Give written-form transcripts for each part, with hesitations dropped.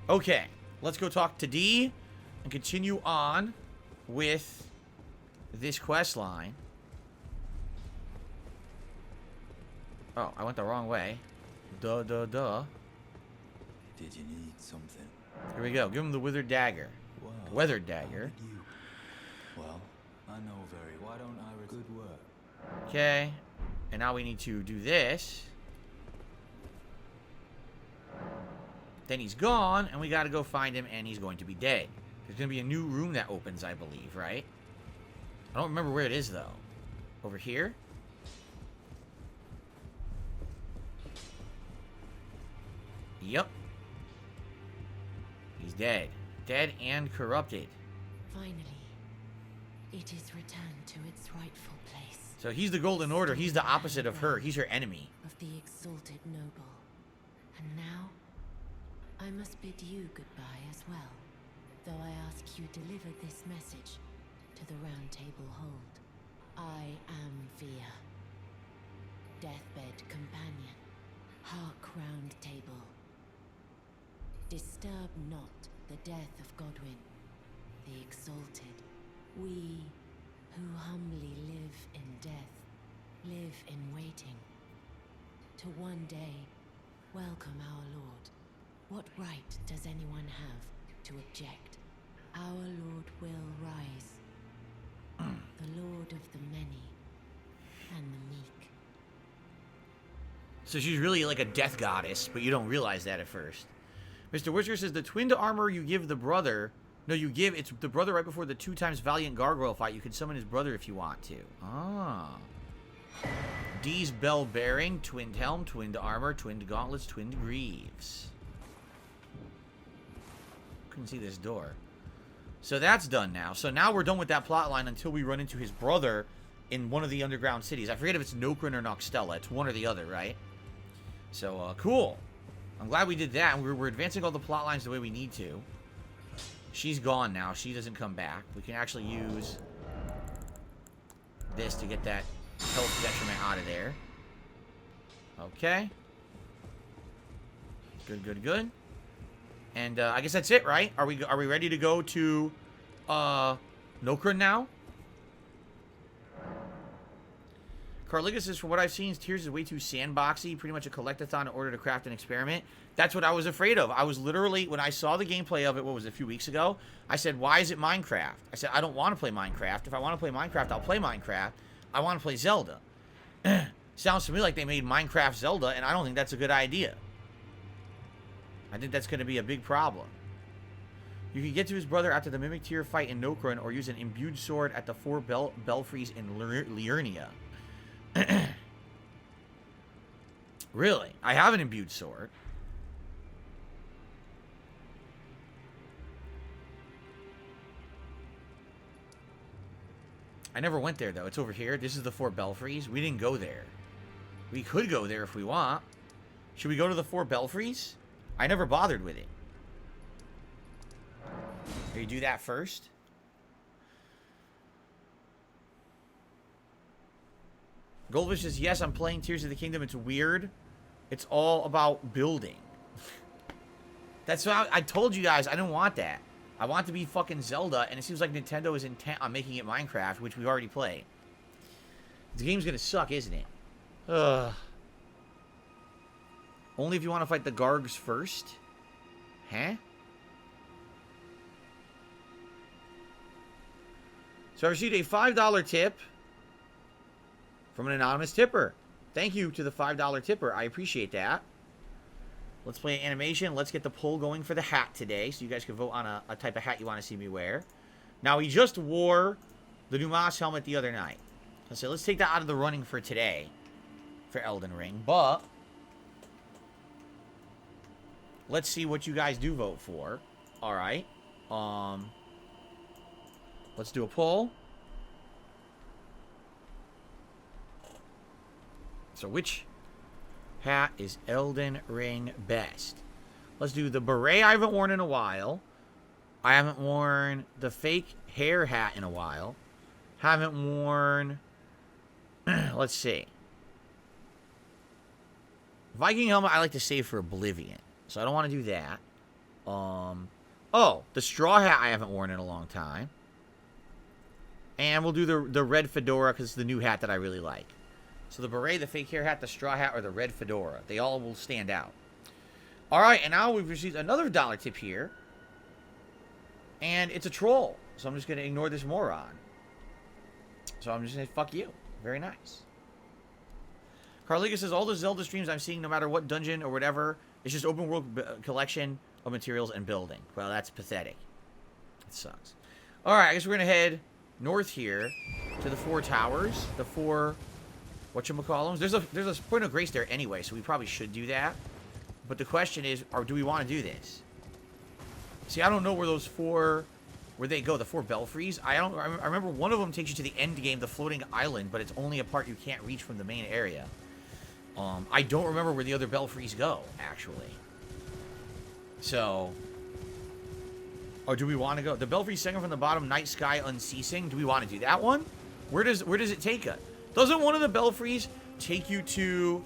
Okay, let's go talk to D and continue on with this quest line. Oh, I went the wrong way. Duh. Did you need something? Here we go. Give him the withered dagger. Well, Weathered dagger. Well, I know very. Why don't I? Good work. Okay. And now we need to do this. Then he's gone, and we gotta go find him, and he's going to be dead. There's gonna be a new room that opens, I believe, right? I don't remember where it is, though. Over here? Yep. He's dead. Dead and corrupted. Finally, it is returned to its rightful place. So he's the Golden Order. He's the opposite of her. He's her enemy. Of the exalted noble. And now, I must bid you goodbye as well. Though I ask you deliver this message to the Round Table Hold. I am Via. Deathbed companion. Hark Round Table. Disturb not the death of Godwyn, the exalted. We who humbly live in death, live in waiting. To one day, welcome our Lord. What right does anyone have to object? Our Lord will rise. The Lord of the many and the meek. So she's really like a death goddess, but you don't realize that at first. Mr. Whisker says the twinned armor you give the brother... No, it's the brother right before the 2 times Valiant Gargoyle fight. You can summon his brother if you want to. Ah. D's bell bearing, twinned helm, twinned armor, twinned gauntlets, twinned greaves. Couldn't see this door. So that's done now. So now we're done with that plot line until we run into his brother in one of the underground cities. I forget if it's Nokron or Noxtella. It's one or the other, right? So, cool. I'm glad we did that. We're advancing all the plot lines the way we need to. She's gone now. She doesn't come back. We can actually use this to get that health detriment out of there. Okay. Good. And I guess that's it, right? Are we ready to go to Nokron now? Carligas says, from what I've seen, Tears is way too sandboxy, pretty much a collectathon in order to craft an experiment. That's what I was afraid of. I was literally, when I saw the gameplay of it, what was it, a few weeks ago, I said, why is it Minecraft? I said, I don't want to play Minecraft. If I want to play Minecraft, I'll play Minecraft. I want to play Zelda. Sounds to me like they made Minecraft Zelda, and I don't think that's a good idea. I think that's going to be a big problem. You can get to his brother after the Mimic Tier fight in Nokron, or use an imbued sword at the 4 belfries in Liurnia. Really? I have an imbued sword. I never went there, though. It's over here. This is the 4 belfries. We didn't go there. We could go there if we want. Should we go to the 4 belfries? I never bothered with it. Or you do that first? Goldfish says, yes, I'm playing Tears of the Kingdom. It's weird. It's all about building. That's what I told you guys. I don't want that. I want it to be fucking Zelda, and it seems like Nintendo is intent on making it Minecraft, which we've already played. The game's gonna suck, isn't it? Ugh. Only if you want to fight the Gargs first? Huh? So I received a $5 tip from an anonymous tipper. Thank you to the $5 tipper. I appreciate that. Let's play an animation. Let's get the poll going for the hat today, so you guys can vote on a type of hat you want to see me wear. Now, he just wore the Dumas helmet the other night. So let's take that out of the running for today for Elden Ring. But let's see what you guys do vote for. All right. Let's do a poll. So which hat is Elden Ring best? Let's do the beret I haven't worn in a while. I haven't worn the fake hair hat in a while. Haven't worn... let's see. Viking helmet I like to save for Oblivion. So I don't want to do that. Oh, the straw hat I haven't worn in a long time. And we'll do the red fedora because it's the new hat that I really like. So the beret, the fake hair hat, the straw hat, or the red fedora. They all will stand out. Alright, and now we've received another dollar tip here. And it's a troll. So I'm just going to ignore this moron. So I'm just going to say, fuck you. Very nice. Carliga says, all the Zelda streams I'm seeing, no matter what dungeon or whatever, it's just open world collection of materials and building. Well, that's pathetic. It sucks. Alright, I guess we're going to head north here to the 4 towers. The 4... whatchamacallums. There's a point of grace there anyway, so we probably should do that. But the question is, do we want to do this? See, I don't know where those 4... where they go, the 4 belfries. I remember one of them takes you to the end game, the floating island, but it's only a part you can't reach from the main area. I don't remember where the other belfries go, actually. So... or do we want to go? The belfry second from the bottom, night sky unceasing. Do we want to do that one? Where does it take us? Doesn't one of the belfries take you to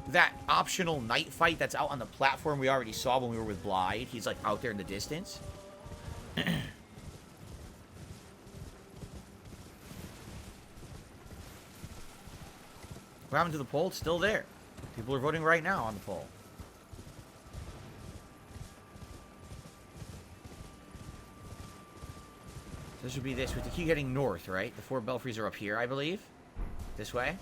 that optional night fight that's out on the platform we already saw when we were with Blythe? He's like out there in the distance. What happened to the poll? It's still there. People are voting right now on the poll. This would be this. We have to keep heading north, right? The 4 belfries are up here, I believe. This way.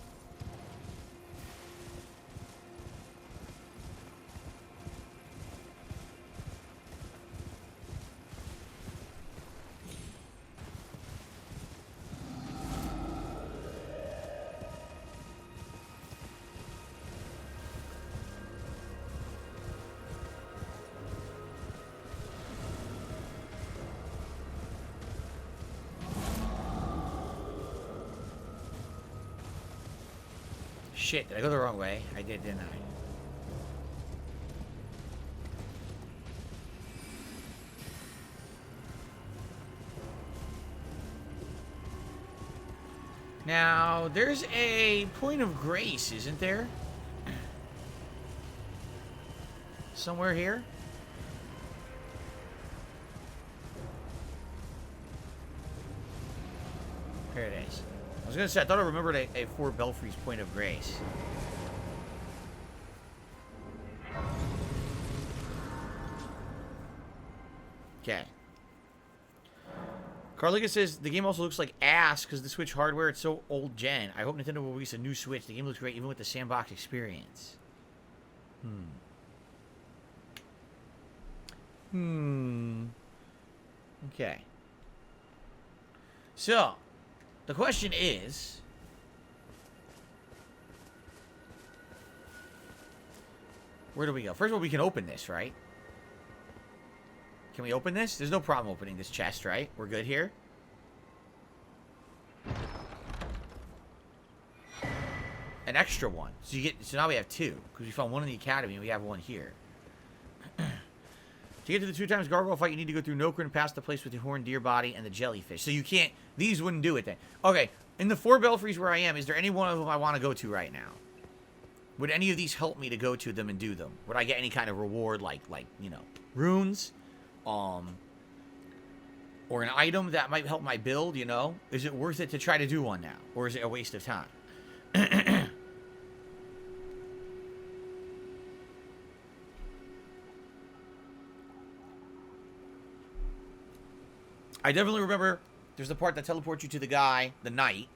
Shit, did I go the wrong way? I did, didn't I? Now, there's a point of grace, isn't there? Somewhere here? Here it is. I was gonna say, I thought I remembered a 4 belfries point of grace. Okay. Carliga says, the game also looks like ass because the Switch hardware, it's so old gen. I hope Nintendo will release a new Switch. The game looks great even with the sandbox experience. Okay. So, the question is... where do we go? First of all, we can open this, right? Can we open this? There's no problem opening this chest, right? We're good here? An extra one. So now we have 2. Because we found one in the academy and we have one here. To get to the 2 times gargoyle fight, you need to go through Nokron, past the place with the horned deer body and the jellyfish. So you can't... these wouldn't do it then. Okay, in the 4 belfries where I am, is there any one of them I want to go to right now? Would any of these help me to go to them and do them? Would I get any kind of reward like you know, runes? Or an item that might help my build, you know? Is it worth it to try to do one now? Or is it a waste of time? I definitely remember there's the part that teleports you to the guy, the knight.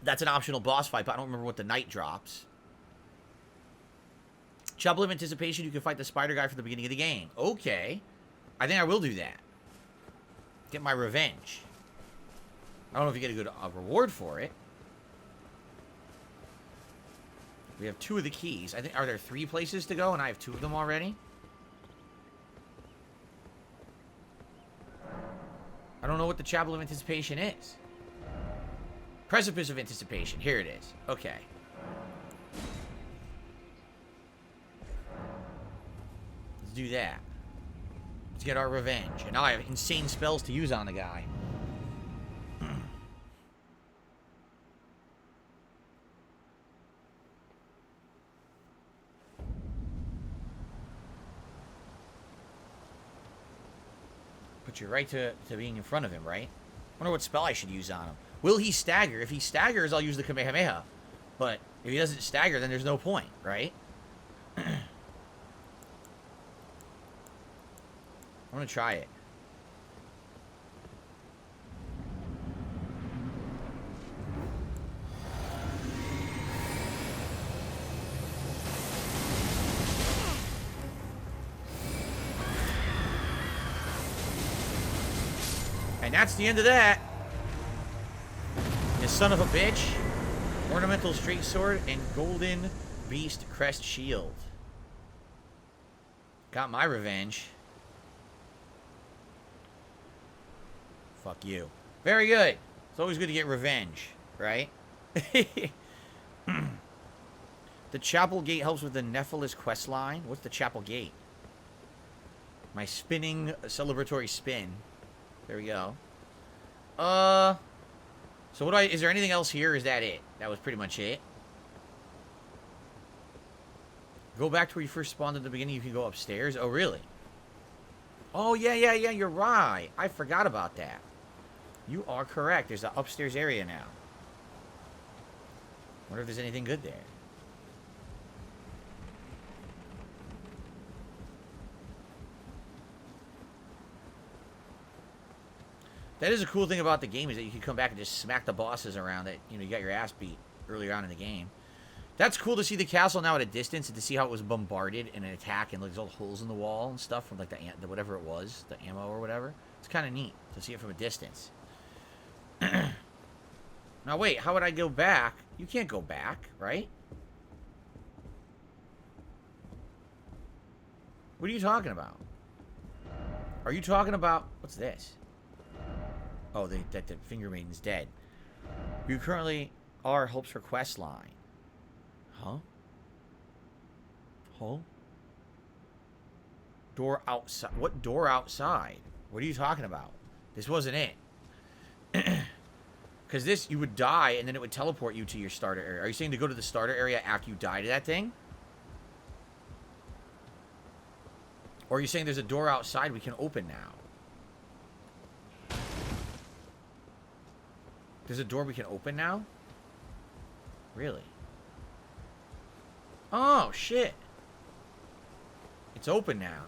That's an optional boss fight, but I don't remember what the knight drops. Chapel of Anticipation, you can fight the spider guy from the beginning of the game. Okay. I think I will do that. Get my revenge. I don't know if you get a good reward for it. We have 2 of the keys. I think, are there 3 places to go and I have 2 of them already? I don't know what the Chapel of Anticipation is. Precipice of Anticipation. Here it is. Okay. Let's do that. Let's get our revenge. And now I have insane spells to use on the guy. Put you right to being in front of him, right? Wonder what spell I should use on him. Will he stagger? If he staggers, I'll use the Kamehameha. But if he doesn't stagger, then there's no point, right? I'm gonna try it. And that's the end of that. You son of a bitch. Ornamental straight sword and golden beast crest shield. Got my revenge. Fuck you. Very good. It's always good to get revenge, right? The Chapel Gate helps with the Nephilis quest line. What's the Chapel Gate? My spinning celebratory spin. There we go. So what is there anything else here? Is that it? That was pretty much it. Go back to where you first spawned at the beginning. You can go upstairs. Oh, really? Oh, yeah. You're right. I forgot about that. You are correct. There's an upstairs area now. Wonder if there's anything good there. That is a cool thing about the game, is that you can come back and just smack the bosses around that, you know, you got your ass beat earlier on in the game. That's cool to see the castle now at a distance and to see how it was bombarded in an attack and like there's all the holes in the wall and stuff from like the whatever it was, the ammo or whatever. It's kind of neat to see it from a distance. Now wait, how would I go back? You can't go back, right? What are you talking about? Are you talking about... What's this? Oh, that the Finger Maiden's dead. You currently are helps her quest line. Huh? Huh? Door outside. What door outside? What are you talking about? This wasn't it. Because this, you would die and then it would teleport you to your starter area. Are you saying to go to the starter area after you die to that thing? Or are you saying there's a door outside we can open now? There's a door we can open now? Really? Oh, shit. It's open now.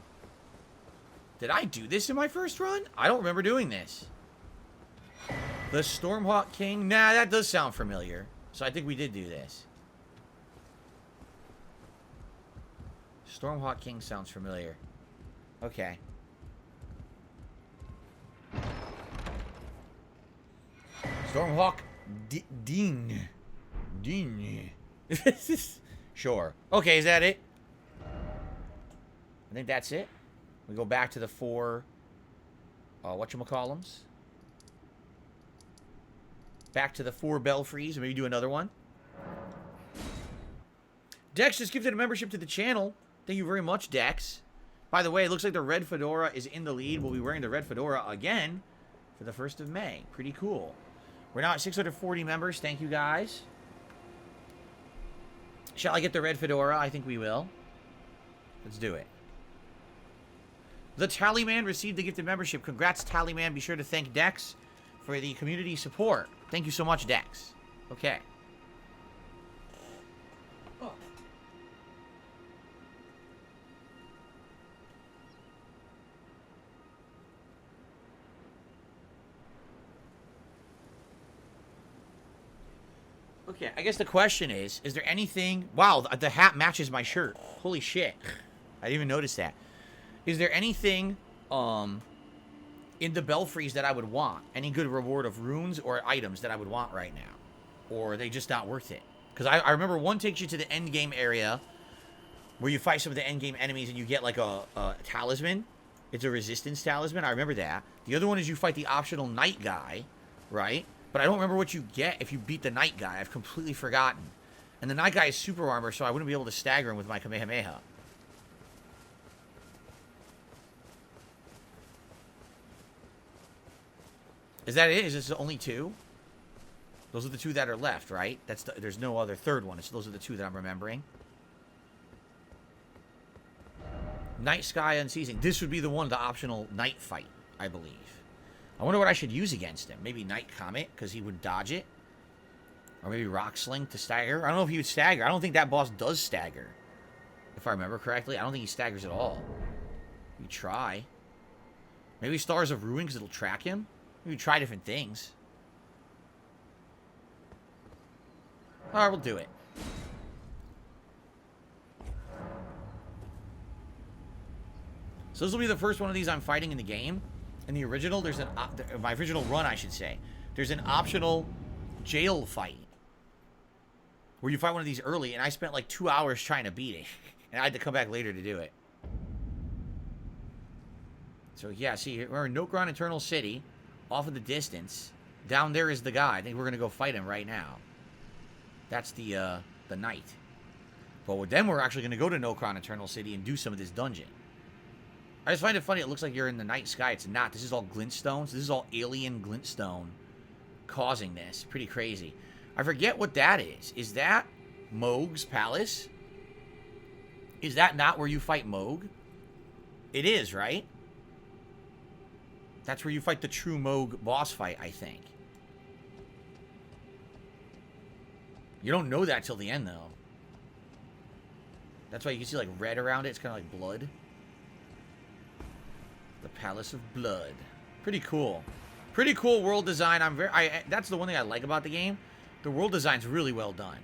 Did I do this in my first run? I don't remember doing this. The Stormhawk King? Nah, that does sound familiar. So I think we did do this. Stormhawk King sounds familiar. Okay. Stormhawk Ding. Ding. Sure. Okay, is that it? I think that's it. We go back to the 4... whatchamacallums? Back to the 4 belfries and maybe do another one. Dex just gifted a membership to the channel. Thank you very much, Dex. By the way, it looks like the red fedora is in the lead. We'll be wearing the red fedora again for the 1st of May. Pretty cool. We're now at 640 members. Thank you, guys. Shall I get the red fedora? I think we will. Let's do it. The Tallyman received the gifted membership. Congrats, Tallyman. Be sure to thank Dex for the community support. Thank you so much, Dex. Okay. Oh. Okay, I guess the question is there anything... Wow, the hat matches my shirt. Holy shit. I didn't even notice that. Is there anything in the belfries that I would want? Any good reward of runes or items that I would want right now? Or are they just not worth it? Because I remember one takes you to the end game area where you fight some of the end game enemies and you get like a talisman. It's a resistance talisman. I remember that. The other one is you fight the optional knight guy, right? But I don't remember what you get if you beat the knight guy. I've completely forgotten. And the knight guy is super armor, so I wouldn't be able to stagger him with my Kamehameha. Is that it? Is this only 2? Those are the 2 that are left, right? There's no other third one. Those are the 2 that I'm remembering. Night Sky Unceasing. This would be the one, the optional night fight. I believe. I wonder what I should use against him. Maybe Night Comet, because he would dodge it. Or maybe Rock Sling to stagger. I don't know if he would stagger. I don't think that boss does stagger. If I remember correctly. I don't think he staggers at all. We try. Maybe Stars of Ruin, because it'll track him. Maybe try different things. Alright, we'll do it. So this will be the first one of these I'm fighting in the game. In the original, there's an... my original run, I should say. There's an optional jail fight. Where you fight one of these early, and I spent like 2 hours trying to beat it. And I had to come back later to do it. So yeah, see, we're in Nokron Eternal City. Off in the distance. Down there is the guy. I think we're going to go fight him right now. That's the knight. But then we're actually going to go to Nokron Eternal City and do some of this dungeon. I just find it funny. It looks like you're in the night sky. It's not. This is all glintstone. So this is all alien glintstone causing this. Pretty crazy. I forget what that is. Is that Mohg's palace? Is that not where you fight Mohg? It is, right? That's where you fight the true Mohg boss fight, I think. You don't know that till the end, though. That's why you can see, like, red around it. It's kind of like blood. The Palace of Blood. Pretty cool. Pretty cool world design. That's the one thing I like about the game. The world design's really well done.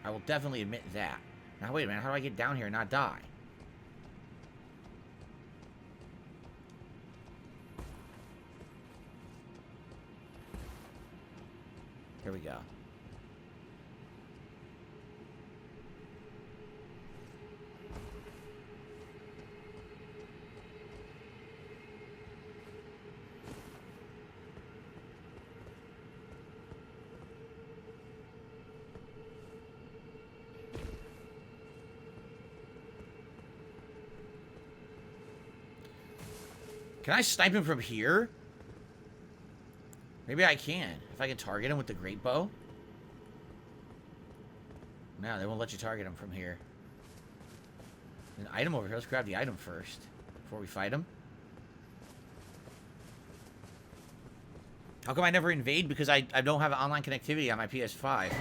I will definitely admit that. Now, wait a minute. How do I get down here and not die? Here we go. Can I snipe him from here? Maybe I can. If I can target him with the great bow. No, they won't let you target him from here. An item over here. Let's grab the item first. Before we fight him. How come I never invade? Because I don't have online connectivity on my PS5.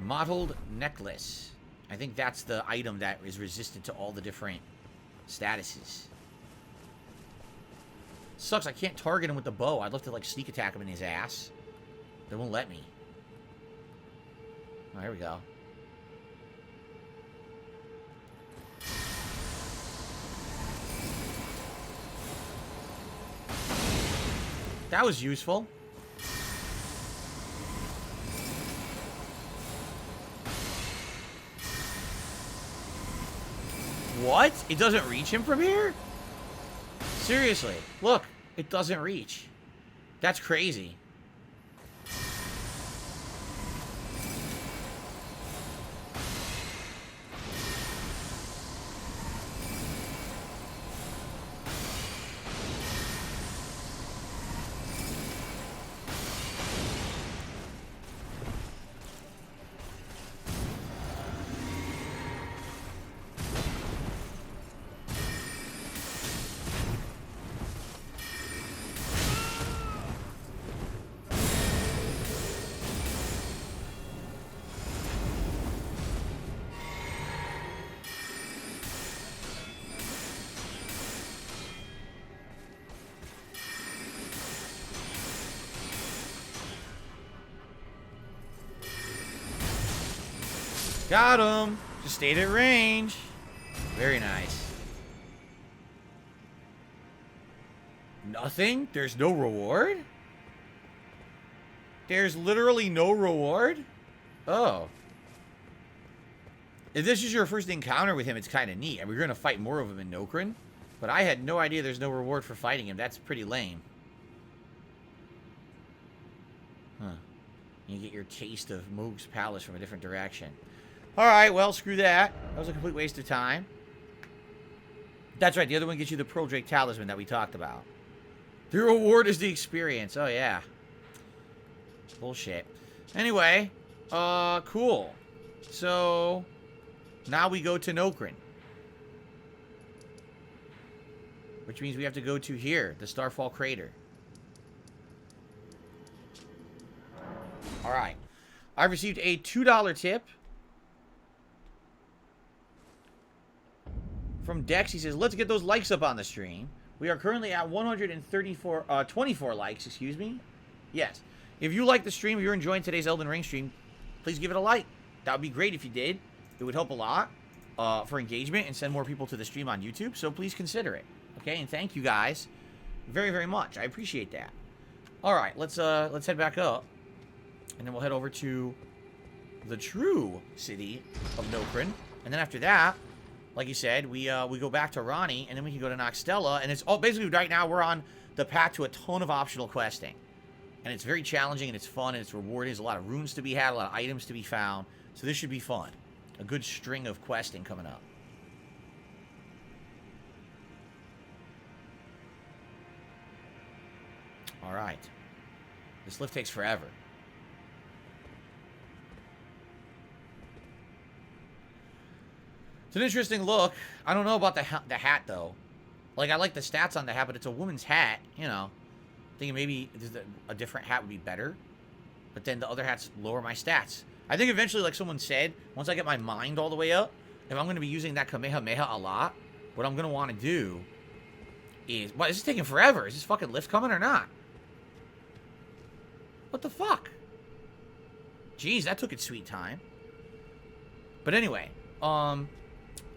Mottled necklace. I think that's the item that is resistant to all the different statuses. Sucks, I can't target him with the bow. I'd love to, like, sneak attack him in his ass. They won't let me. Oh, here we go. That was useful. What? It doesn't reach him from here? Seriously, look, it doesn't reach. That's crazy. Got him. Just stayed at range. Very nice. Nothing? There's no reward? There's literally no reward? Oh. If this is your first encounter with him, it's kind of neat. And we're going to fight more of him in Nokron. But I had no idea there's no reward for fighting him. That's pretty lame. Huh. You get your taste of Mohg's palace from a different direction. Alright, well, screw that. That was a complete waste of time. That's right, the other one gets you the Pearl Drake Talisman that we talked about. The reward is the experience. Oh, yeah. Bullshit. Anyway, cool. So, now we go to Nokron. which means we have to go to here, the Starfall Crater. All right. I've received a $2 tip from Dex. He says, let's get those likes up on the stream. We are currently at 24 likes, excuse me. Yes. If you like the stream, if you're enjoying today's Elden Ring stream, please give it a like. That would be great if you did. It would help a lot for engagement and send more people to the stream on YouTube. So please consider it. Okay, and thank you guys very, very much. I appreciate that. All right, let's head back up, and then we'll head over to the true city of Nokron. And then after that, like you said, we go back to Ronnie, and then we can go to Noxtella. And it's all basically right now we're on the path to a ton of optional questing, and it's very challenging and it's fun and it's rewarding. There's a lot of runes to be had, a lot of items to be found. So this should be fun. A good string of questing coming up. All right. This lift takes forever. It's an interesting look. I don't know about the hat, though. Like, I like the stats on the hat, but it's a woman's hat, you know. Thinking maybe a different hat would be better. But then the other hats lower my stats. I think eventually, like someone said, once I get my mind all the way up, if I'm going to be using that Kamehameha a lot, what I'm going to want to do is... What, is this taking forever? Is this fucking lift coming or not? What the fuck? Jeez, that took its sweet time. But anyway, I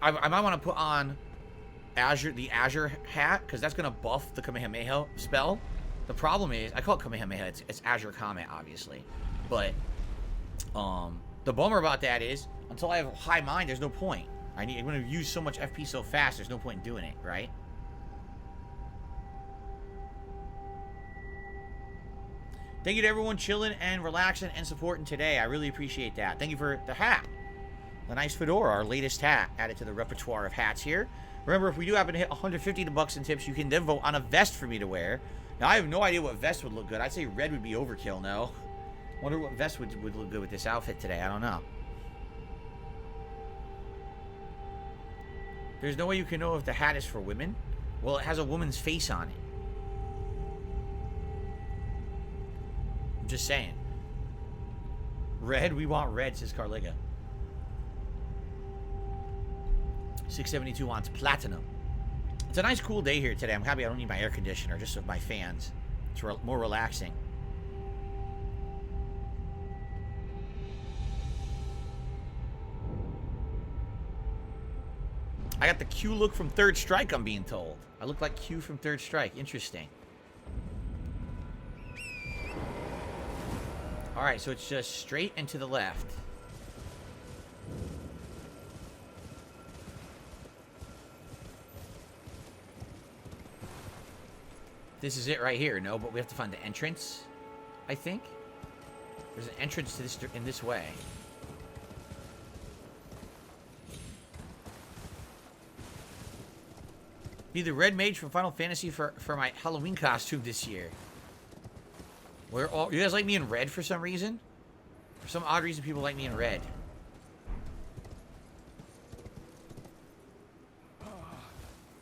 might want to put on the Azure hat, because that's going to buff the Kamehameha spell. The problem is, I call it Kamehameha, it's Azure Comet, obviously. But, the bummer about that is, until I have high mind, there's no point. I'm going to use so much FP so fast, there's no point in doing it, right? Thank you to everyone chilling and relaxing and supporting today. I really appreciate that. Thank you for the hat. The nice fedora, our latest hat, added to the repertoire of hats here. Remember, if we do happen to hit 150 bucks in tips, you can then vote on a vest for me to wear. Now, I have no idea what vest would look good. I'd say red would be overkill, no? Wonder what vest would look good with this outfit today. I don't know. There's no way you can know if the hat is for women. Well, it has a woman's face on it. I'm just saying. Red, we want red, says Carliga. 672 wants platinum. It's a nice cool day here today. I'm happy I don't need my air conditioner, just with my fans. It's more relaxing. I got the Q look from Third Strike, I'm being told. I look like Q from Third Strike. Interesting. Alright, so it's just straight and to the left. This is it right here, no? But we have to find the entrance, I think. There's an entrance to this in this way. Be the red mage from Final Fantasy for my Halloween costume this year. You guys like me in red for some reason? For some odd reason, people like me in red.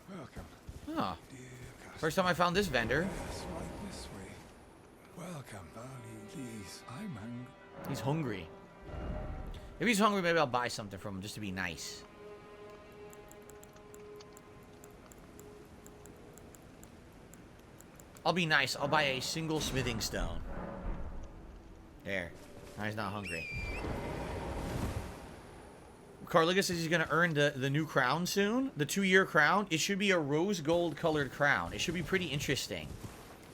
Welcome. Oh. First time I found this vendor. Yes, right this way. Welcome, please. I'm hungry. He's hungry. If he's hungry, maybe I'll buy something from him just to be nice. I'll be nice. I'll buy a single smithing stone. There. Now he's not hungry. Carliga says he's going to earn the new crown soon. The 2-year crown. It should be a rose gold colored crown. It should be pretty interesting.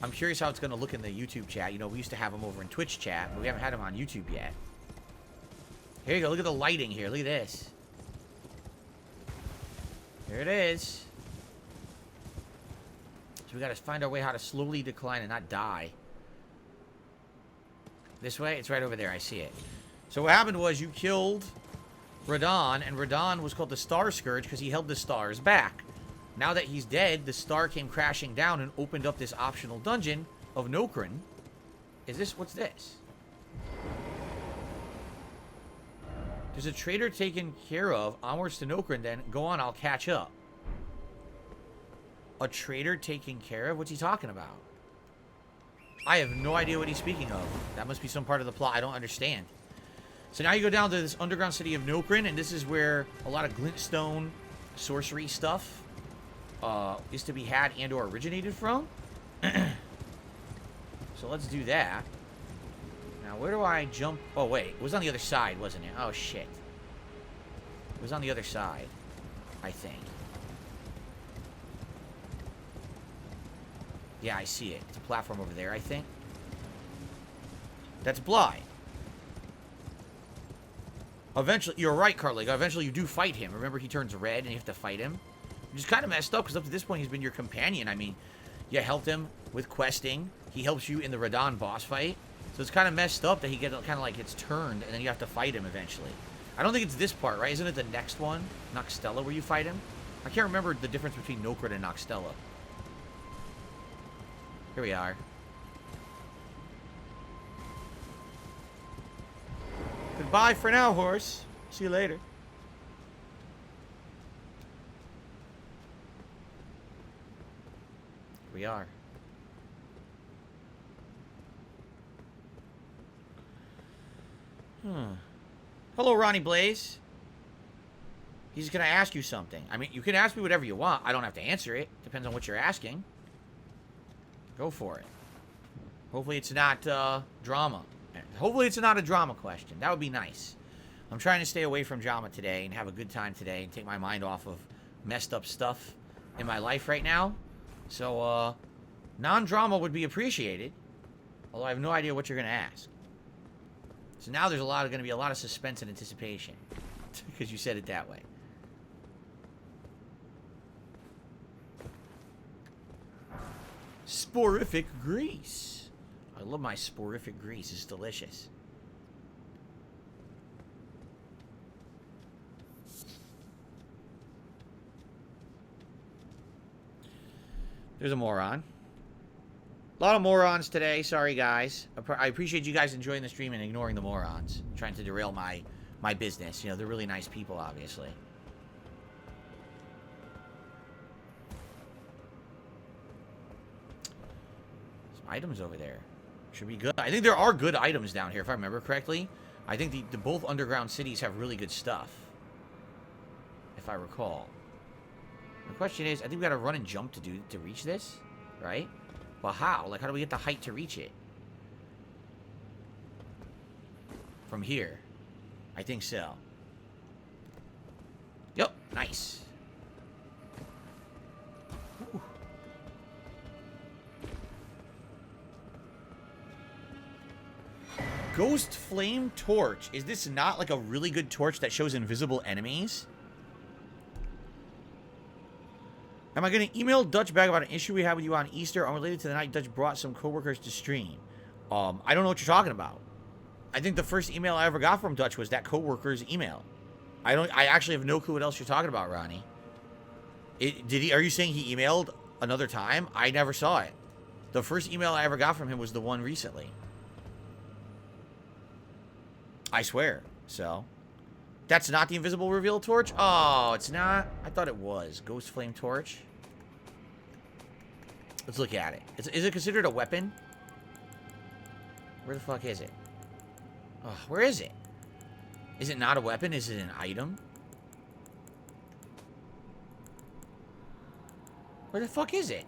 I'm curious how it's going to look in the YouTube chat. You know, we used to have him over in Twitch chat, but we haven't had him on YouTube yet. Here you go. Look at the lighting here. Look at this. Here it is. So we got to find our way how to slowly decline and not die. This way? It's right over there. I see it. So what happened was you killed Radon, and Radon was called the Star Scourge because he held the stars back. Now that he's dead, the star came crashing down and opened up this optional dungeon of Nokron. What's this? There's a trader taken care of. Onwards to Nokron then. Go on, I'll catch up. A trader taken care of? What's he talking about? I have no idea what he's speaking of. That must be some part of the plot I don't understand. So now you go down to this underground city of Nokron, and this is where a lot of glintstone sorcery stuff is to be had and or originated from. So let's do that. Now, where do I jump? Oh, wait. It was on the other side, wasn't it? Oh, shit. It was on the other side, I think. Yeah, I see it. It's a platform over there, I think. That's blind. Eventually, you're right, Carliga. Eventually, you do fight him. Remember, he turns red and you have to fight him. Which is kind of messed up, because up to this point, he's been your companion. I mean, you helped him with questing. He helps you in the Radon boss fight. So it's kind of messed up that he kind of like gets turned, and then you have to fight him eventually. I don't think it's this part, right? Isn't it the next one, Noxtella, where you fight him? I can't remember the difference between Nokron and Noxtella. Here we are. Goodbye for now, horse. See you later. Here we are. Hello, Ronnie Blaze. He's gonna ask you something. I mean, you can ask me whatever you want. I don't have to answer it. Depends on what you're asking. Go for it. Hopefully it's not drama. Hopefully it's not a drama question. That would be nice. I'm trying to stay away from drama today and have a good time today and take my mind off of messed up stuff in my life right now. So, non-drama would be appreciated. Although I have no idea what you're going to ask. So now there's going to be a lot of suspense and anticipation. Because you said it that way. Sporific grease. I love my sporific grease. It's delicious. There's a moron. A lot of morons today. Sorry, guys. I appreciate you guys enjoying the stream and ignoring the morons. Trying to derail my business. You know, they're really nice people, obviously. Some items over there. Should be good. I think there are good items down here, if I remember correctly. I think the both underground cities have really good stuff. If I recall. The question is, I think we gotta run and jump to reach this, right? Well, how? Like, how do we get the height to reach it? From here. I think so. Yep, nice. Ooh. Ghost Flame Torch. Is this not like a really good torch that shows invisible enemies? Am I going to email Dutch back about an issue we had with you on Easter unrelated to the night Dutch brought some coworkers to stream? I don't know what you're talking about. I think the first email I ever got from Dutch was that coworker's email. I actually have no clue what else you're talking about, Ronnie. Are you saying he emailed another time? I never saw it. The first email I ever got from him was the one recently. I swear. So, that's not the invisible reveal torch? Oh, it's not? I thought it was. Ghost Flame Torch. Let's look at it. Is it considered a weapon? Where the fuck is it? Oh, where is it? Is it not a weapon? Is it an item? Where the fuck is it?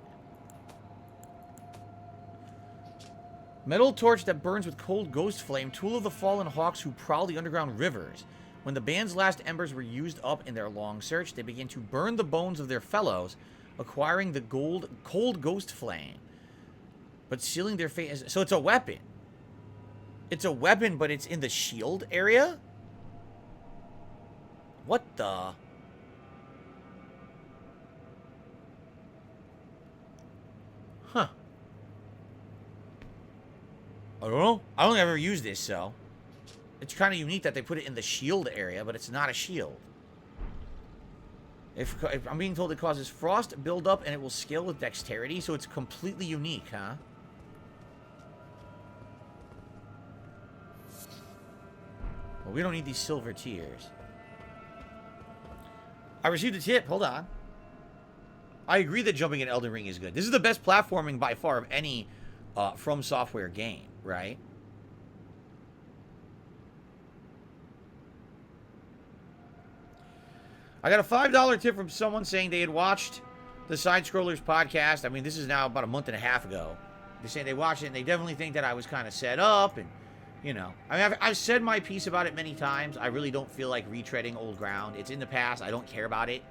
Metal torch that burns with cold ghost flame. Tool of the fallen hawks who prowl the underground rivers. When the band's last embers were used up in their long search, they began to burn the bones of their fellows, acquiring the cold ghost flame. But sealing their fate. So it's a weapon. It's a weapon, but it's in the shield area? What the? Huh. I don't know. I don't ever use this, so. It's kind of unique that they put it in the shield area, but it's not a shield. If I'm being told it causes frost buildup and it will scale with dexterity, so it's completely unique, huh? Well, we don't need these silver tears. I received a tip. Hold on. I agree that jumping in Elden Ring is good. This is the best platforming by far of any From Software game, right? I got a $5 tip from someone saying they had watched the Side Scrollers podcast. I mean, this is now about a month and a half ago. They say they watched it and they definitely think that I was kind of set up and, you know. I mean, I've said my piece about it many times. I really don't feel like retreading old ground. It's in the past. I don't care about it.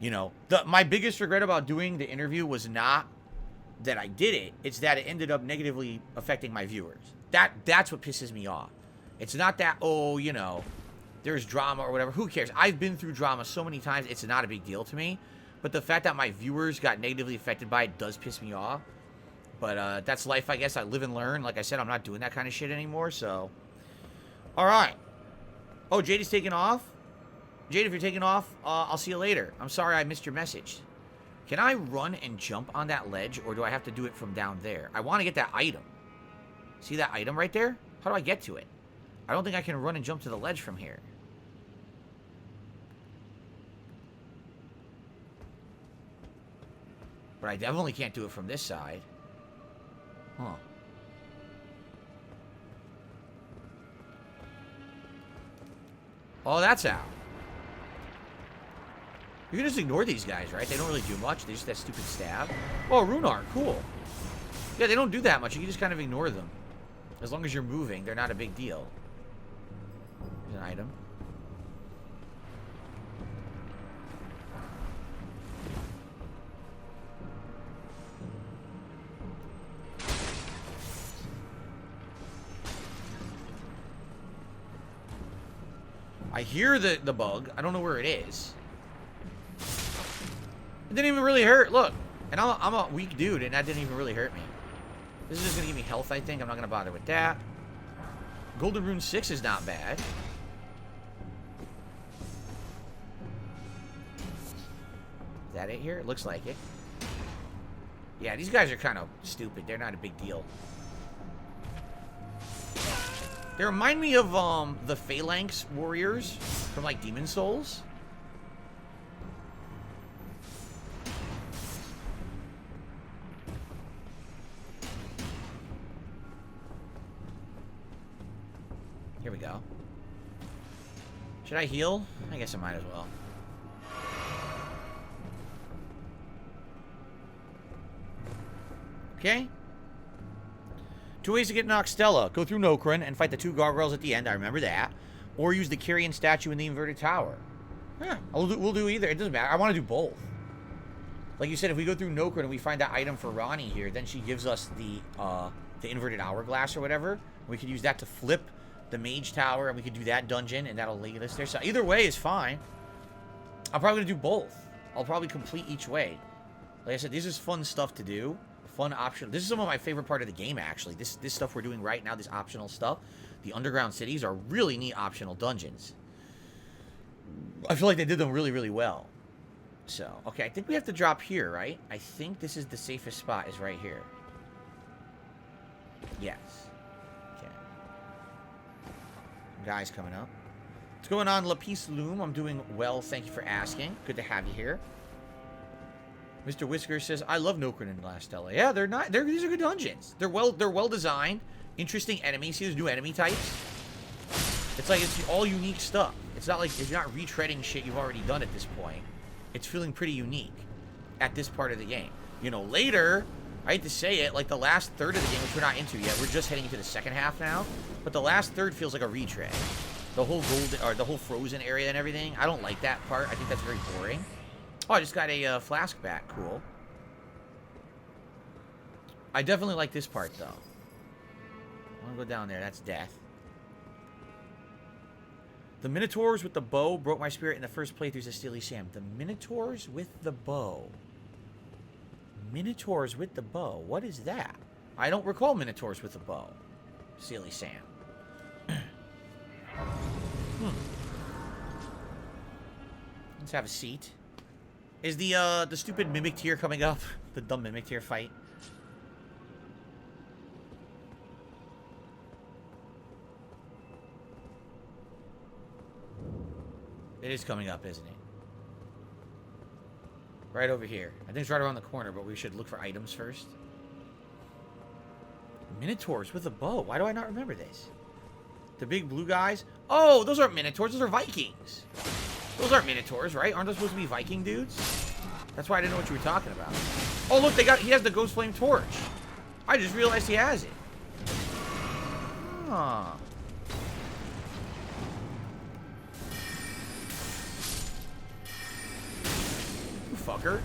You know, my biggest regret about doing the interview was not that I did it. It's that it ended up negatively affecting my viewers. That's what pisses me off. It's not that, oh, you know, there's drama or whatever. Who cares? I've been through drama so many times. It's not a big deal to me. But the fact that my viewers got negatively affected by it does piss me off. But that's life, I guess. I live and learn. Like I said, I'm not doing that kind of shit anymore, so. All right. Oh, Jade is taking off? Jade, if you're taking off, I'll see you later. I'm sorry I missed your message. Can I run and jump on that ledge, or do I have to do it from down there? I want to get that item. See that item right there? How do I get to it? I don't think I can run and jump to the ledge from here. But I definitely can't do it from this side. Huh. Oh, that's how. You can just ignore these guys, right? They don't really do much. They just that stupid stab. Oh, Runar, cool. Yeah, they don't do that much. You can just kind of ignore them. As long as you're moving, they're not a big deal. Here's an item. I hear the bug. I don't know where it is. It didn't even really hurt. Look. And I'm a weak dude, and that didn't even really hurt me. This is just going to give me health, I think. I'm not going to bother with that. Golden Rune 6 is not bad. Is that it here? It looks like it. Yeah, these guys are kind of stupid. They're not a big deal. They remind me of the Phalanx warriors from like Demon Souls. Here we go. Should I heal? I guess I might as well. Okay. 2 ways to get Noxtella. Go through Nokron and fight the 2 gargoyles at the end. I remember that. Or use the Kyrian statue in the inverted tower. Yeah, we'll do either. It doesn't matter. I want to do both. Like you said, if we go through Nokron and we find that item for Ronnie here, then she gives us the inverted hourglass or whatever. We could use that to flip the mage tower, and we could do that dungeon, and that'll lead us there. So either way is fine. I'm probably going to do both. I'll probably complete each way. Like I said, this is fun stuff to do. Fun option. This is some of my favorite part of the game, actually. This stuff we're doing right now, this optional stuff. The underground cities are really neat optional dungeons. I feel like they did them really, really well. So, okay, I think we have to drop here, right? I think this is the safest spot, is right here. Yes. Okay. Guys coming up. What's going on, Lapis Loom? I'm doing well, thank you for asking. Good to have you here. Mr. Whisker says, I love Nokron and Glastella. Yeah, these are good dungeons. They're well designed. Interesting enemies. See, there's new enemy types. It's like it's all unique stuff. It's not like you're not retreading shit you've already done at this point. It's feeling pretty unique at this part of the game. You know, later, I hate to say it, like the last third of the game, which we're not into yet, we're just heading into the second half now. But the last third feels like a retread. The whole the whole frozen area and everything. I don't like that part. I think that's very boring. Oh, I just got a flask back. Cool. I definitely like this part, though. I want to go down there. That's death. The Minotaurs with the bow broke my spirit in the first playthroughs of Steely Sam. The Minotaurs with the bow. Minotaurs with the bow. What is that? I don't recall Minotaurs with the bow. Steely Sam. Let's have a seat. Is the stupid Mimic Tier coming up? The dumb Mimic Tier fight. It is coming up, isn't it? Right over here. I think it's right around the corner, but we should look for items first. Minotaurs with a bow. Why do I not remember this? The big blue guys. Oh, those aren't Minotaurs. Those are Vikings. Those aren't Minotaurs, right? Aren't those supposed to be Viking dudes? That's why I didn't know what you were talking about. Oh, look, he has the Ghost Flame Torch. I just realized he has it. Huh. You fucker.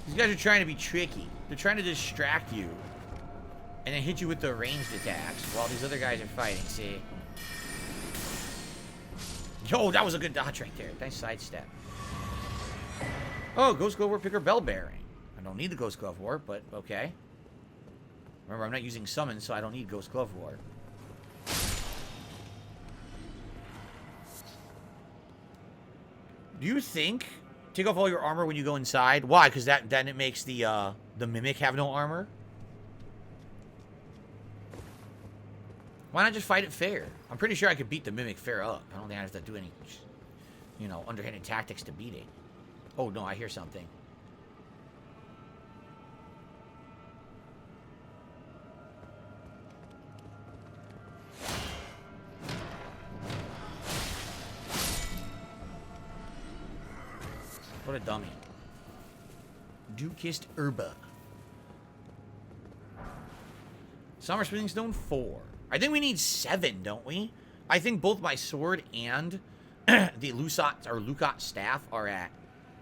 These guys are trying to be tricky. They're trying to distract you. And then hit you with the ranged attacks while these other guys are fighting, see? Yo, that was a good dodge right there. Nice sidestep. Oh, Ghost Glove Warp Picker Bell Bearing. I don't need the Ghost Glove Warp, but okay. Remember, I'm not using summons, so I don't need Ghost Glove Warp. Do you think take off all your armor when you go inside? Why? Because then it makes the Mimic have no armor? Why not just fight it fair? I'm pretty sure I could beat the Mimic fair up. I don't think I have to do any, you know, underhanded tactics to beat it. Oh, no, I hear something. What a dummy. Dukist Herba. Summer Smithing Stone 4. I think we need 7, don't we? I think both my sword and the Lucot staff are at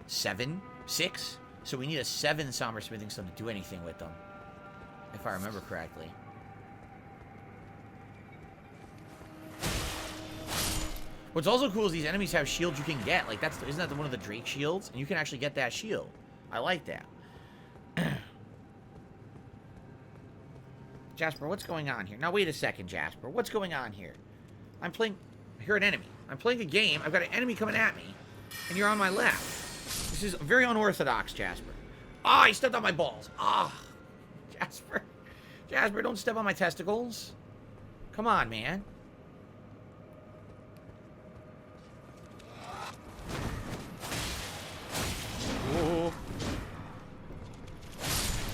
6. So we need a 7 Somber Smithing Stone to do anything with them. If I remember correctly. What's also cool is these enemies have shields you can get. Like, isn't that one of the Drake shields? And you can actually get that shield. I like that. Jasper, what's going on here? Now, wait a second, Jasper. What's going on here? I'm playing... I hear an enemy. I'm playing a game. I've got an enemy coming at me. And you're on my left. This is very unorthodox, Jasper. Ah, he stepped on my balls. Ah. Jasper. Jasper, don't step on my testicles. Come on, man. Whoa.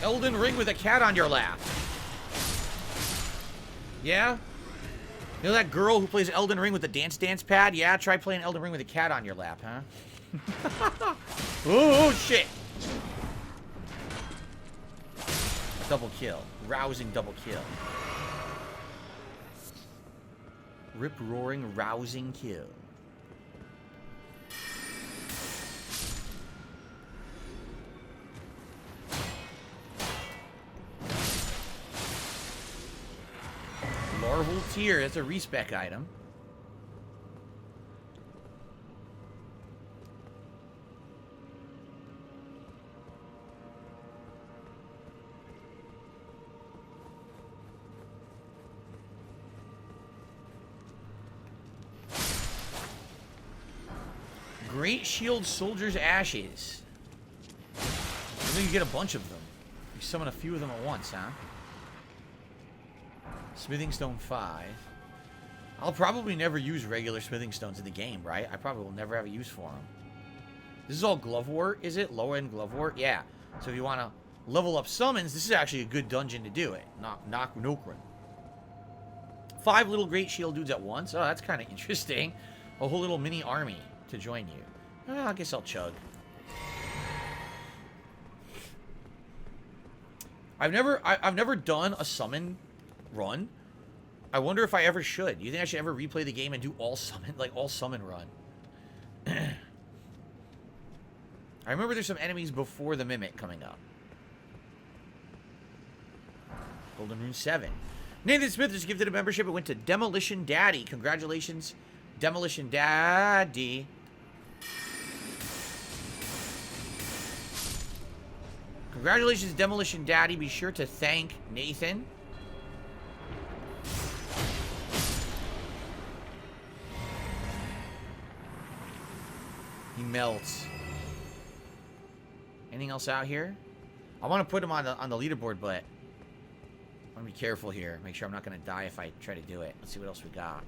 Elden Ring with a cat on your lap. Yeah? You know that girl who plays Elden Ring with the dance pad? Yeah, try playing Elden Ring with a cat on your lap, huh? Oh, shit. Double kill. Rousing double kill. Rip-roaring, rousing kill. Larval Tear, that's a respec item. Great Shield Soldier's Ashes. I think you get a bunch of them. You summon a few of them at once, huh? Smithing Stone 5. I'll probably never use regular Smithing Stones in the game, right? I probably will never have a use for them. This is all Glovewort, is it? Low-end Glovewort? Yeah. So if you want to level up summons, this is actually a good dungeon to do it. Nokron. 5 little Great Shield dudes at once? Oh, that's kind of interesting. A whole little mini army to join you. I guess I'll chug. I've never done a summon run. I wonder if I ever should. You think I should ever replay the game and do all summon, like all summon run? I remember there's some enemies before the Mimic coming up. Golden Rune 7. Nathan Smith just gifted a membership. It went to Demolition Daddy. Congratulations, Demolition Daddy. Congratulations, Demolition Daddy. Be sure to thank Nathan. He melts. Anything else out here? I want to put him on the leaderboard, but I want to be careful here. Make sure I'm not going to die if I try to do it. Let's see what else we got.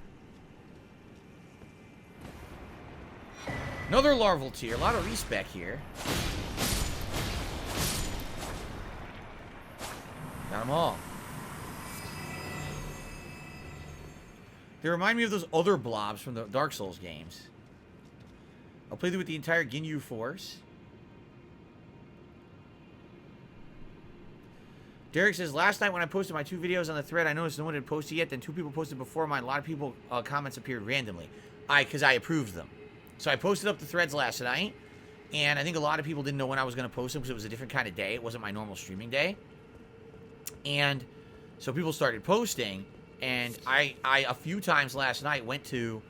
Another larval tier. A lot of respec here. Got them all. They remind me of those other blobs from the Dark Souls games. I'll play them with the entire Ginyu Force. Derek says, last night when I posted my 2 videos on the thread, I noticed no one had posted yet. Then 2 people posted before mine. A lot of people comments appeared randomly. Because I approved them. So I posted up the threads last night. And I think a lot of people didn't know when I was going to post them because it was a different kind of day. It wasn't my normal streaming day. And so people started posting. And I a few times last night went to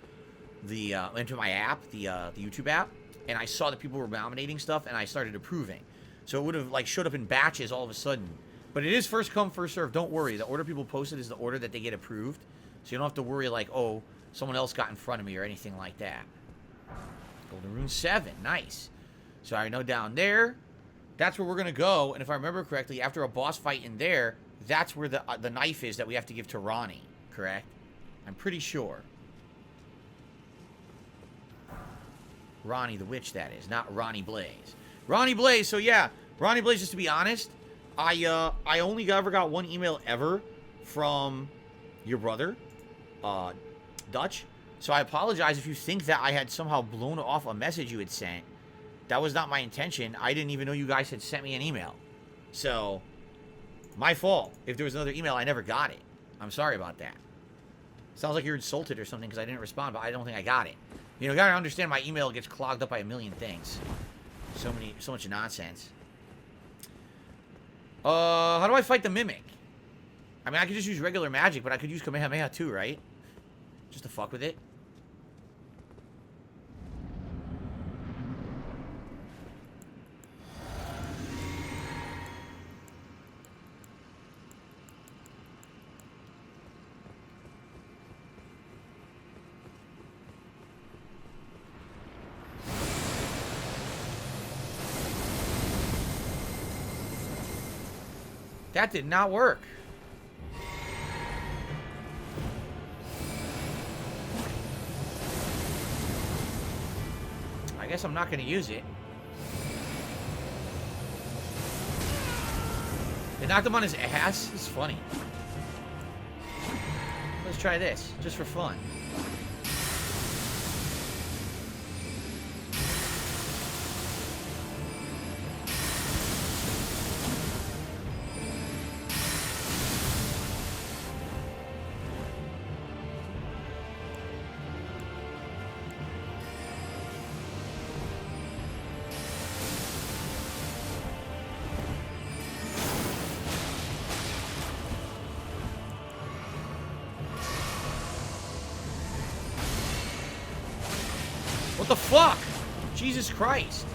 the into my app, the YouTube app, and I saw that people were nominating stuff, and I started approving. So it would have like showed up in batches all of a sudden. But it is first come, first serve. Don't worry. The order people posted is the order that they get approved. So you don't have to worry like, oh, someone else got in front of me or anything like that. Golden Rune 7. Nice. So I know down there, that's where we're going to go. And if I remember correctly, after a boss fight in there, that's where the knife is that we have to give to Ronnie. Correct? I'm pretty sure. Ronnie the Witch, that is. Not Ronnie Blaze. Ronnie Blaze. So yeah, Ronnie Blaze, just to be honest, I only ever got 1 email ever from your brother, Dutch. So I apologize if you think that I had somehow blown off a message you had sent. That was not my intention. I didn't even know you guys had sent me an email. So, my fault. If there was another email, I never got it. I'm sorry about that. Sounds like you're insulted or something because I didn't respond, but I don't think I got it. You know, you gotta understand my email gets clogged up by a million things. So much nonsense. How do I fight the Mimic? I mean, I could just use regular magic, but I could use Kamehameha too, right? Just to fuck with it. That did not work. I guess I'm not going to use it. They knocked him on his ass? It's funny. Let's try this, just for fun. What the fuck? Jesus Christ.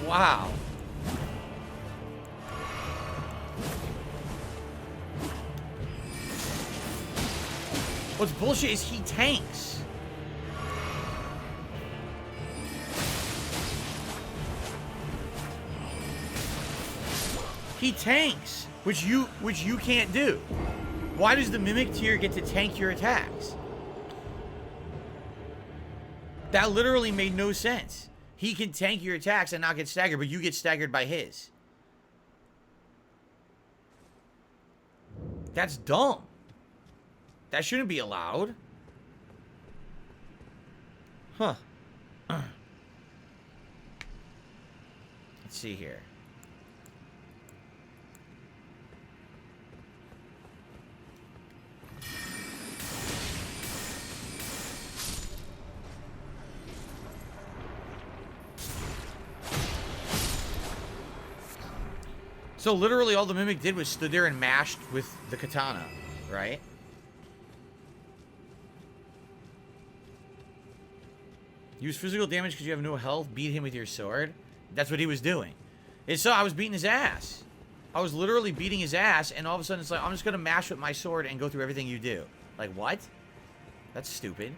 Wow. What's bullshit is he tanks. He tanks, which you can't do. Why does the Mimic tier get to tank your attacks? That literally made no sense. He can tank your attacks and not get staggered, but you get staggered by his. That's dumb. That shouldn't be allowed. Huh. Let's see here. So literally all the Mimic did was stood there and mashed with the katana, right? Use physical damage because you have no health. Beat him with your sword. That's what he was doing. And so I was beating his ass. I was literally beating his ass, and all of a sudden it's like, I'm just going to mash with my sword and go through everything you do. Like, what? That's stupid.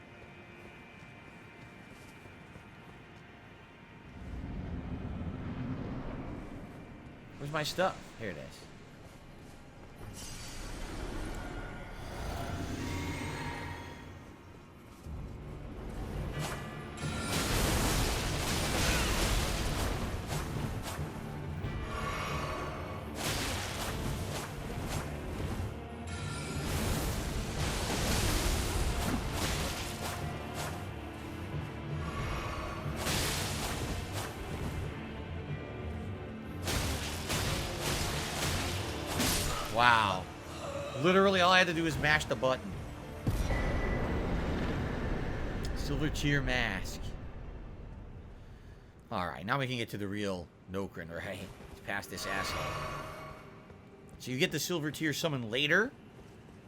Where's Where's my stuff? Here it is. Wow. Literally all I had to do was mash the button. Silver tier mask. Alright, now we can get to the real Nokron, right? Let's pass this asshole. So you get the silver tier summon later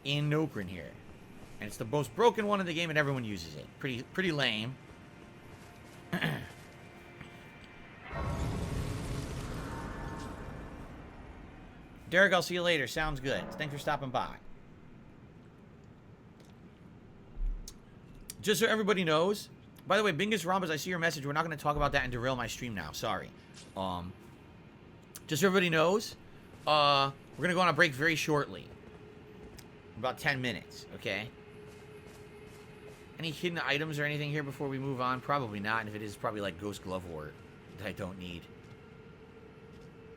in Nokron here. And it's the most broken one in the game and everyone uses it. Pretty lame. Derek, I'll see you later. Sounds good. Thanks for stopping by. Just so everybody knows, by the way, Bingus Rhombus, I see your message. We're not going to talk about that and derail my stream now. Sorry. Just so everybody knows, we're going to go on a break very shortly. About 10 minutes, okay? Any hidden items or anything here before we move on? Probably not. And if it is, probably like Ghost Glove Wart that I don't need.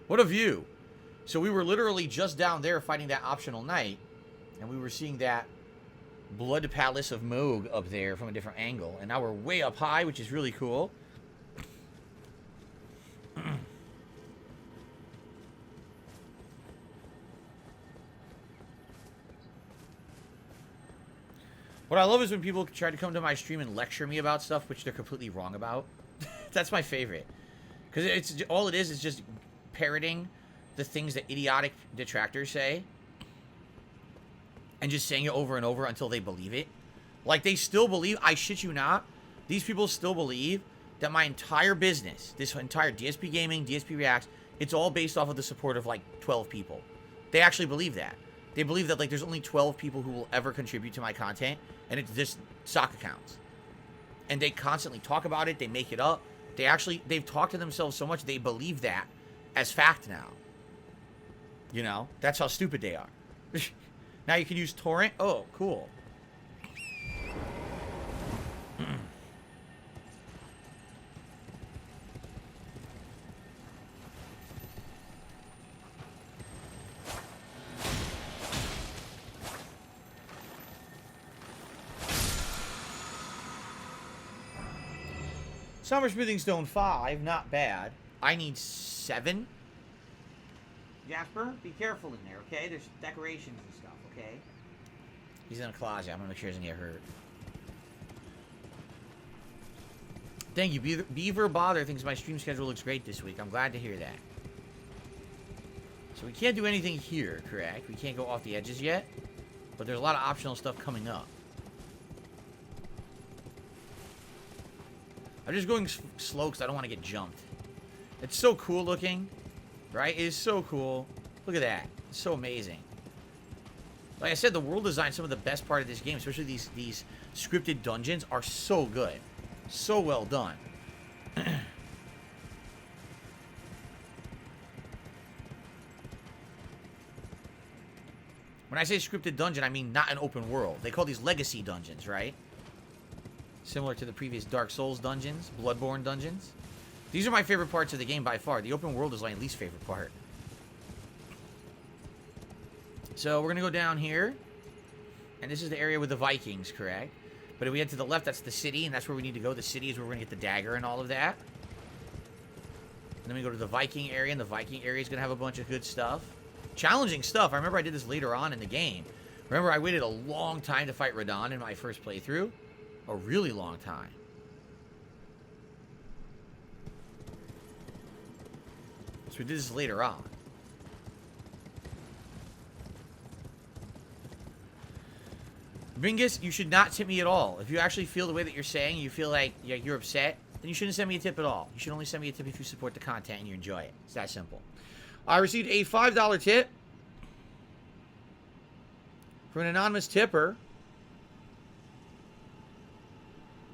What a view. So we were literally just down there fighting that optional knight, and we were seeing that Blood Palace of Moog up there from a different angle. And now we're way up high, which is really cool. What I love is when people try to come to my stream and lecture me about stuff which they're completely wrong about. That's my favorite. Because it's all it is just parroting the things that idiotic detractors say and just saying it over and over until they believe it. Like, they still believe, I shit you not, these people still believe that my entire business, this entire DSP Gaming, DSP Reacts, it's all based off of the support of like 12 people. They actually believe that. They believe that like there's only 12 people who will ever contribute to my content, and it's just sock accounts. And they constantly talk about it, they make it up. They've talked to themselves so much they believe that as fact now. You know, that's how stupid they are. Now you can use torrent. Oh, cool. Summer Smithing Stone 5, not bad. I need 7. Jasper, be careful in there, okay? There's decorations and stuff, okay? He's in a closet. I'm gonna make sure he doesn't get hurt. Thank you. Beaver Bother thinks my stream schedule looks great this week. I'm glad to hear that. So we can't do anything here, correct? We can't go off the edges yet. But there's a lot of optional stuff coming up. I'm just going slow because I don't want to get jumped. It's so cool looking. Right? It is so cool. Look at that. It's so amazing. Like I said, the world design is some of the best part of this game, especially these scripted dungeons are so good. So well done. When I say scripted dungeon, I mean not an open world. They call these legacy dungeons, right? Similar to the previous Dark Souls dungeons, Bloodborne dungeons. These are my favorite parts of the game by far. The open world is my least favorite part. So we're going to go down here. And this is the area with the Vikings, correct? But if we head to the left, that's the city, and that's where we need to go. The city is where we're going to get the dagger and all of that. And then we go to the Viking area, and the Viking area is going to have a bunch of good stuff. Challenging stuff. I remember I did this later on in the game. Remember, I waited a long time to fight Radon in my first playthrough. A really long time. So we did this later on. Bingus, you should not tip me at all. If you actually feel the way that you're saying, you feel like you're upset, then you shouldn't send me a tip at all. You should only send me a tip if you support the content and you enjoy it. It's that simple. I received a $5 tip from an anonymous tipper.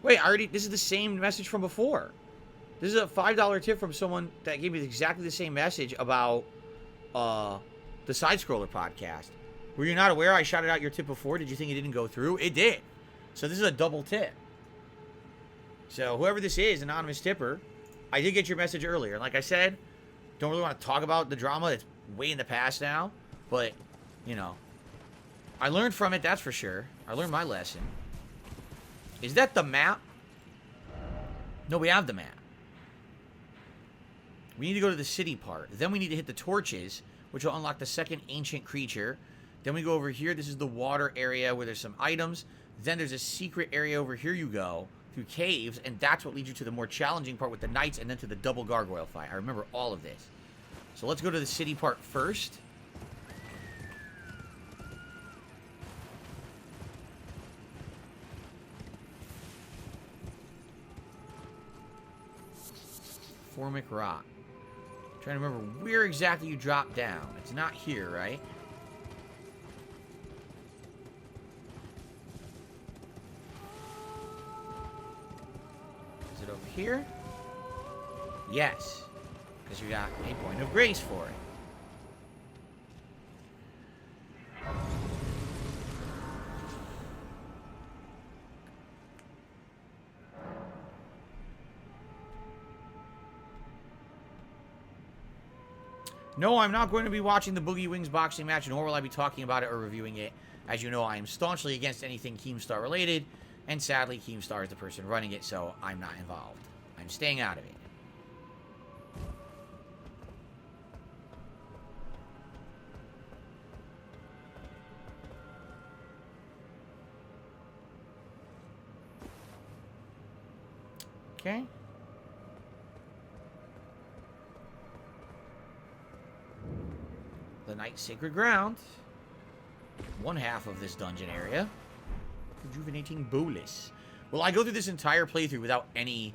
Wait, this is the same message from before. This is a $5 tip from someone that gave me exactly the same message about the Side Scroller podcast. Were you not aware I shouted out your tip before? Did you think it didn't go through? It did. So this is a double tip. So whoever this is, anonymous tipper, I did get your message earlier. Like I said, don't really want to talk about the drama. It's way in the past now. But, you know, I learned from it, that's for sure. I learned my lesson. Is that the map? No, we have the map. We need to go to the city part. Then we need to hit the torches, which will unlock the second ancient creature. Then we go over here. This is the water area where there's some items. Then there's a secret area over here you go through caves, and that's what leads you to the more challenging part with the knights and then to the double gargoyle fight. I remember all of this. So let's go to the city part first. Formic Rock. Trying to remember where exactly you dropped down. It's not here, right? Is it over here? Yes. Because you got a point of grace for it. No, I'm not going to be watching the Boogie Wings boxing match, nor will I be talking about it or reviewing it. As you know, I am staunchly against anything Keemstar related, and sadly, Keemstar is the person running it, so I'm not involved. I'm staying out of it. Okay. The Night's Sacred Ground. One half of this dungeon area. Rejuvenating Bolus. Well, I go through this entire playthrough without any,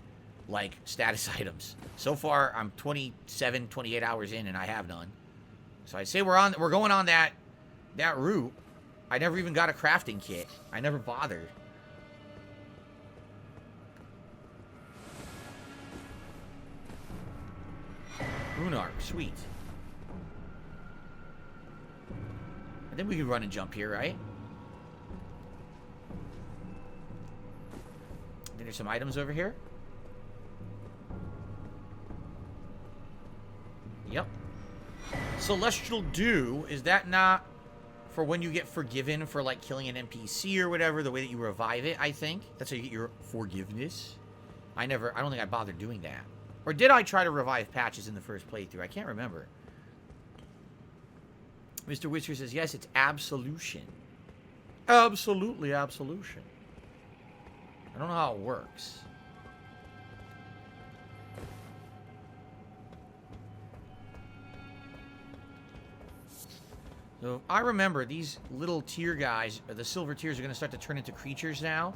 like, status items. So far, I'm 27, 28 hours in, and I have none. So I'd say we're going on that route. I never even got a crafting kit. I never bothered. Rune Arc, sweet. I think we can run and jump here, right? I think there's some items over here. Yep. Celestial Dew, is that not for when you get forgiven for, like, killing an NPC or whatever, the way that you revive it, I think? That's how you get your forgiveness? I don't think I bothered doing that. Or did I try to revive patches in the first playthrough? I can't remember. Mr. Whisker says, yes, it's absolution. Absolutely absolution. I don't know how it works. So I remember these little tier guys, the silver tiers, are going to start to turn into creatures now.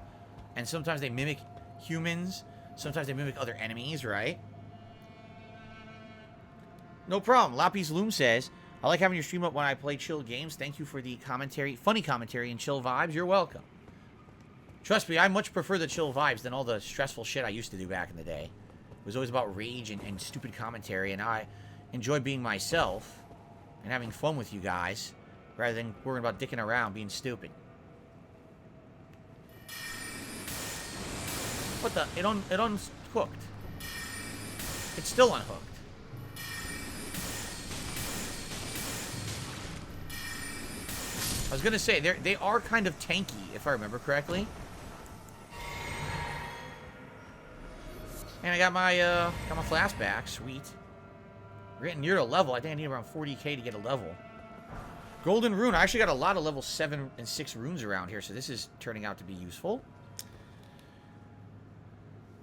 And sometimes they mimic humans. Sometimes they mimic other enemies, right? No problem. Lapis Loom says, I like having your stream up when I play chill games. Thank you for the commentary, funny commentary and chill vibes. You're welcome. Trust me, I much prefer the chill vibes than all the stressful shit I used to do back in the day. It was always about rage and stupid commentary, and I enjoy being myself and having fun with you guys rather than worrying about dicking around being stupid. What the? It unhooked. It's still unhooked. I was gonna say they are kind of tanky, if I remember correctly. And I got my flask back, sweet. We're getting near a level. I think I need around 40k to get a level. Golden Rune. I actually got a lot of level 7 and 6 runes around here, so this is turning out to be useful.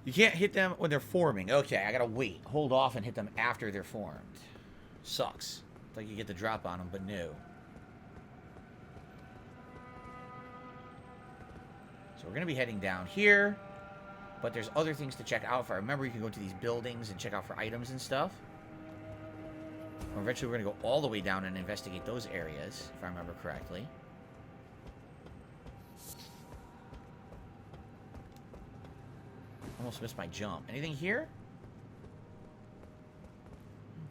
You can't hit them when they're forming. Okay, I gotta wait. Hold off and hit them after they're formed. Sucks. It's like you get the drop on them, but no. So we're going to be heading down here, but there's other things to check out for. I remember you can go to these buildings and check out for items and stuff. Or eventually we're going to go all the way down and investigate those areas, if I remember correctly. Almost missed my jump. Anything here?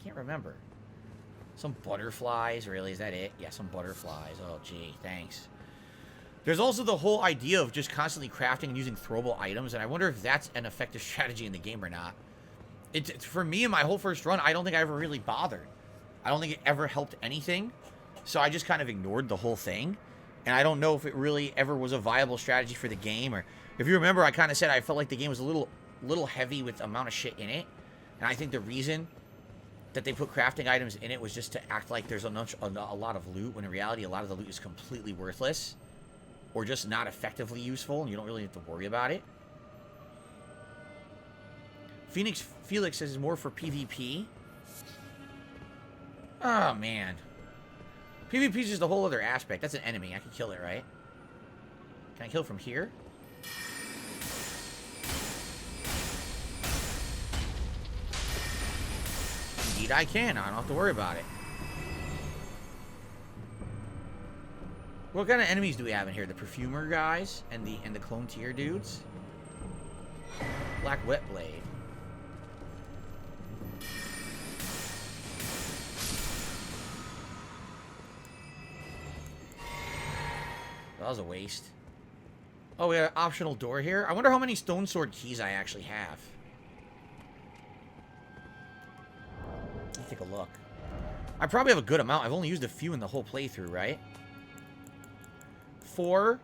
I can't remember. Some butterflies. Really, is that it? Yeah, some butterflies. Oh, gee, thanks. There's also the whole idea of just constantly crafting and using throwable items, and I wonder if that's an effective strategy in the game or not. It's for me, in my whole first run, I don't think I ever really bothered. I don't think it ever helped anything, so I just kind of ignored the whole thing, and I don't know if it really ever was a viable strategy for the game, or if you remember, I kind of said I felt like the game was a little heavy with the amount of shit in it, and I think the reason that they put crafting items in it was just to act like there's a lot of loot, when in reality, a lot of the loot is completely worthless, or just not effectively useful, and you don't really have to worry about it. Felix says it's more for PvP. Oh, man. PvP is just a whole other aspect. That's an enemy. I can kill it, right? Can I kill from here? Indeed I can. I don't have to worry about it. What kind of enemies do we have in here? The perfumer guys and the clone tier dudes. Black wet blade. That was a waste. Oh, we got an optional door here. I wonder how many stone sword keys I actually have. Let me take a look. I probably have a good amount. I've only used a few in the whole playthrough, right? 4.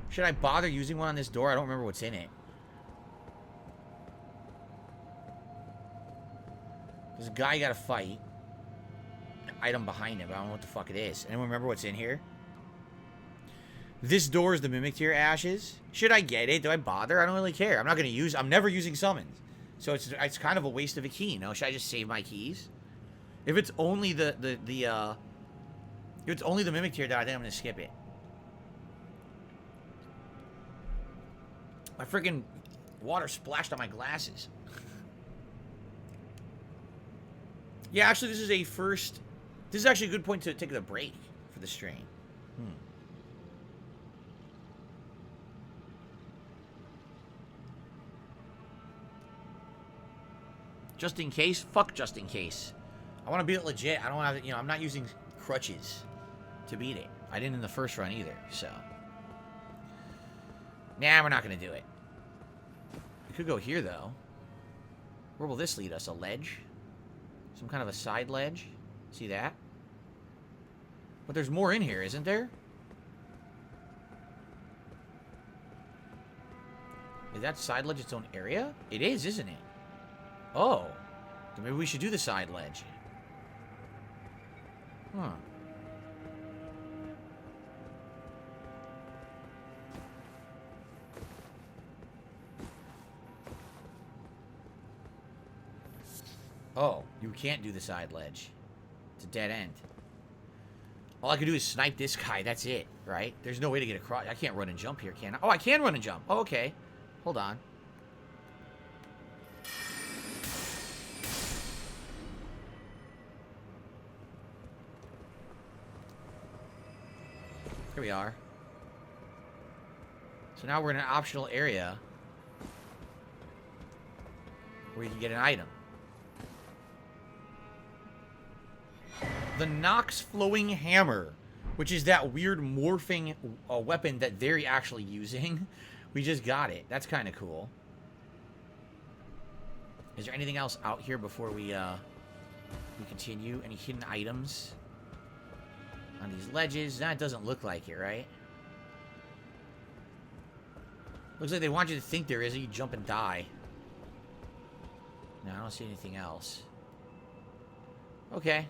Should I bother using one on this door? I don't remember what's in it. There's a guy you gotta fight. An item behind him, but I don't know what the fuck it is. Anyone remember what's in here? This door is the Mimic Tier Ashes. Should I get it? Do I bother? I don't really care. I'm not gonna use... I'm never using summons. So it's kind of a waste of a key, you know? Should I just save my keys? If it's only if it's only the Mimic Tier, then I think I'm gonna skip it. My freaking water splashed on my glasses. Yeah, actually, this is a first... This is actually a good point to take a break for the stream. Just in case? Fuck just in case. I want to beat it legit. I don't have... You know, I'm not using crutches to beat it. I didn't in the first run either, so... Nah, we're not going to do it. We could go here, though. Where will this lead us? A ledge? Some kind of a side ledge? See that? But there's more in here, isn't there? Is that side ledge its own area? It is, isn't it? Oh. Then maybe we should do the side ledge. Huh. Oh, you can't do the side ledge. It's a dead end. All I can do is snipe this guy. That's it, right? There's no way to get across. I can't run and jump here, can I? Oh, I can run and jump. Oh, okay. Hold on. Here we are. So now we're in an optional area where you can get an item. The Nox Flowing Hammer, which is that weird morphing weapon that they're actually using. We just got it. That's kind of cool. Is there anything else out here before we continue? Any hidden items on these ledges? That doesn't look like it, right? Looks like they want you to think there is, and you jump and die. No, I don't see anything else. Okay.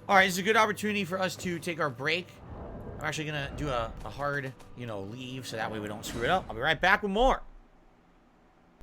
Alright, this is a good opportunity for us to take our break. I'm actually going to do a hard, you know, leave so that way we don't screw it up. I'll be right back with more.